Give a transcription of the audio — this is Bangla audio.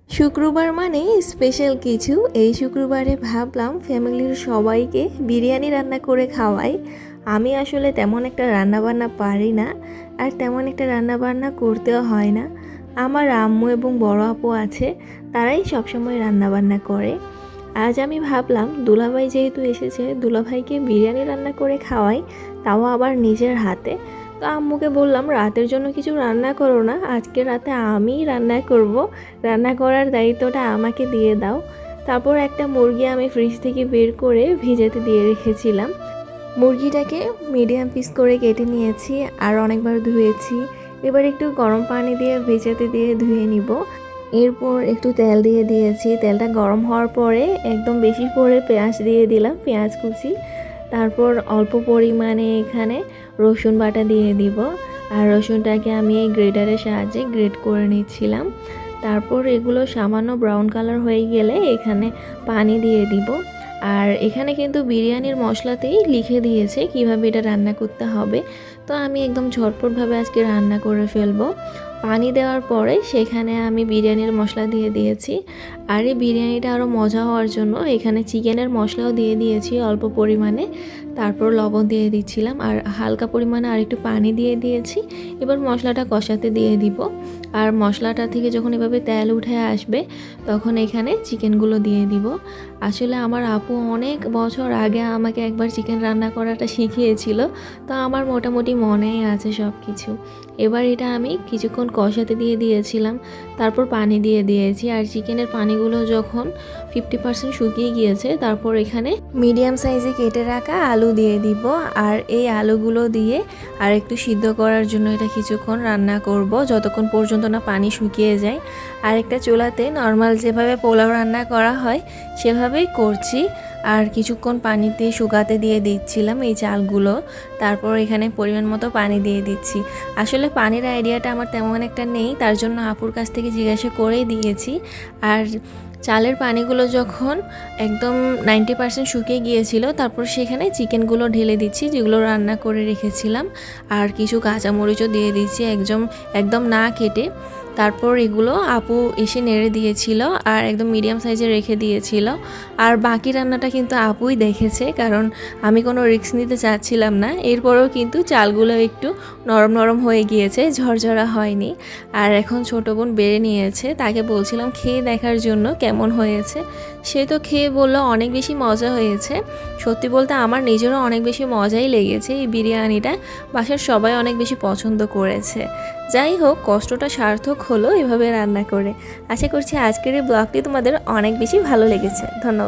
শুক্রবার মানে স্পেশাল কিছু। এই শুক্রবারে ভাবলাম ফ্যামিলির সবাইকে বিরিয়ানি রান্না করে খাওয়াই। আমি আসলে তেমন একটা রান্নাবান্না পারি না, আর তেমন একটা রান্নাবান্না করতেও হয় না। আমার আম্মু এবং বড় আপু আছে, তারাই সবসময় রান্নাবান্না করে। আজ আমি ভাবলাম দুলাভাই যেহেতু এসেছে, দুলাভাইকে বিরিয়ানি রান্না করে খাওয়াই, তাও আবার নিজের হাতে। তো আম্মুকে বললাম রাতের জন্য কিছু রান্না করো না, আজকে রাতে আমিই রান্না করব, রান্না করার দায়িত্বটা আমাকে দিয়ে দাও। তারপর একটা মুরগি আমি ফ্রিজ থেকে বের করে ভিজাতে দিয়ে রেখেছিলাম। মুরগিটাকে মিডিয়াম পিস করে কেটে নিয়েছি আর অনেকবার ধুয়েছি। এবার একটু গরম পানি দিয়ে ভেজাতে দিয়ে ধুয়ে নিব। এরপর একটু তেল দিয়ে দিয়েছি, তেলটা গরম হওয়ার পরে একদম বেশি করে পেঁয়াজ দিয়ে দিলাম, পেঁয়াজ কুচি। তারপর অল্প পরিমাণে এখানে রসুন বাটা দিয়ে দিব, আর রসুনটাকে আমি এই গ্রেটারের সাহায্যে গ্রেট করে নিচ্ছিলাম। তারপর এগুলো সামান্য ব্রাউন কালার হয়ে গেলে এখানে পানি দিয়ে দিব। আর এখানে কিন্তু বিরিয়ানির মশলাতেই লিখে দিয়েছে কিভাবে এটা রান্না করতে হবে, তো আমি একদম ঝটপটভাবে আজকে রান্না করে ফেলবো। পানি দেওয়ার পরে সেখানে আমি বিরিয়ানির মশলা দিয়ে দিয়েছি, আর এই বিরিয়ানিটা আরও মজা হওয়ার জন্য এখানে চিকেনের মশলাও দিয়ে দিয়েছি অল্প পরিমাণে। তারপর লবণ দিয়ে দিচ্ছিলাম আর হালকা পরিমাণে আর একটু পানি দিয়ে দিয়েছি। এবার মশলাটা কষাতে দিয়ে দিব, আর মশলাটা থেকে যখন এভাবে তেল উঠে আসবে তখন এখানে চিকেনগুলো দিয়ে দিব। আসলে আমার আপু অনেক বছর আগে আমাকে একবার চিকেন রান্না করাটা শিখিয়েছিল, তো আমার মোটামুটি মনেই আছে সব কিছু। এবার এটা আমি কিছুক্ষণ কষাতে দিয়ে দিয়েছিলাম, তারপর পানি দিয়ে দিয়েছি। আর চিকেনের পানিগুলো যখন 50% শুকিয়ে গিয়েছে, তারপর এখানে মিডিয়াম সাইজে কেটে রাখা আলু দিয়ে দিব। আর এই আলুগুলো দিয়ে আর একটু সিদ্ধ করার জন্য এটা কিছুক্ষণ রান্না করব, যতক্ষণ পর্যন্ত না পানি শুকিয়ে যায়। আর একটা চুলাতে নর্মাল যেভাবে পোলাও রান্না করা হয় সেভাবেই করছি। আর কিছুক্ষণ পানিতে শুকাতে দিয়ে দিচ্ছিলাম এই চালগুলো। তারপর এখানে পরিমাণ মতো পানি দিয়ে দিচ্ছি। আসলে পানির আইডিয়াটা আমার তেমন একটা নেই, তার জন্য আপুর কাছ থেকে জিজ্ঞাসা করেই দিয়েছি। আর চালের পানিগুলো যখন একদম 90% শুকিয়ে গিয়েছিল, তারপর সেখানে চিকেনগুলো ঢেলে দিচ্ছি যেগুলো রান্না করে রেখেছিলাম। আর কিছু কাঁচামরিচও দিয়ে দিচ্ছি একদম না কেটে। তারপর এগুলো আপু এসে নেড়ে দিয়েছিল আর একদম মিডিয়াম সাইজে রেখে দিয়েছিল। আর বাকি রান্নাটা কিন্তু আপুই দেখেছে, কারণ আমি কোনো রিস্ক নিতে চাচ্ছিলাম না। এরপরেও কিন্তু চালগুলো একটু নরম নরম হয়ে গিয়েছে, ঝরঝরা হয়নি। আর এখন ছোটো বোন বেড়ে নিয়েছে, তাকে বলছিলাম খেয়ে দেখার জন্য কেমন হয়েছে। সে তো খেয়ে বললো অনেক বেশি মজা হয়েছে। সত্যি বলতে আমার নিজেরও অনেক বেশি মজাই লেগেছে এই বিরিয়ানিটা, বাসার সবাই অনেক বেশি পছন্দ করেছে। যাই হোক, কষ্টটা সার্থক হলো এভাবে রান্না করে। আশা করছি আজকের এই ব্লগটি তোমাদের অনেক বেশি ভালো লেগেছে। ধন্যবাদ।